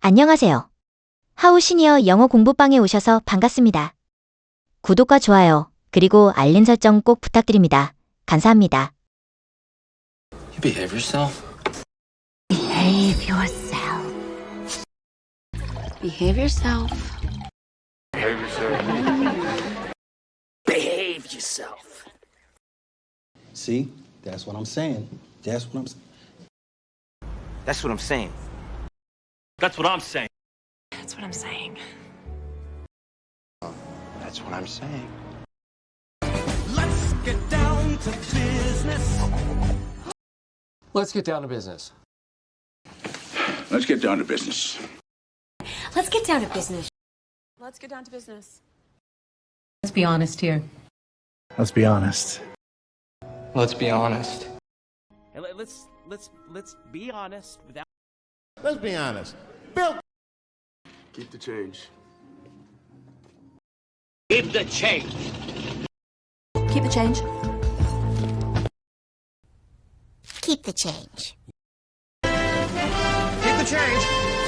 안녕하세요. 하우 시니어 영어 공부방에 오셔서 반갑습니다. 구독과 좋아요, 그리고 알림 설정 꼭 부탁드립니다. 감사합니다. You behave yourself. Behave yourself. Behave yourself. Behave yourself. Behave yourself. See? That's what I'm saying. That's what I'm saying. That's what I'm saying. That's what I'm saying. That's what I'm saying. That's what I'm saying. Let's get down to business. Let's get down to business. Let's get down to business. Let's get down to business. Let's get down to business. Let's be honest here. Let's be honest. Let's be honest. Hey, let's be honest without. Let's be honest. Bill! Keep the change. Keep the change. Keep the change. Keep the change. Keep the change.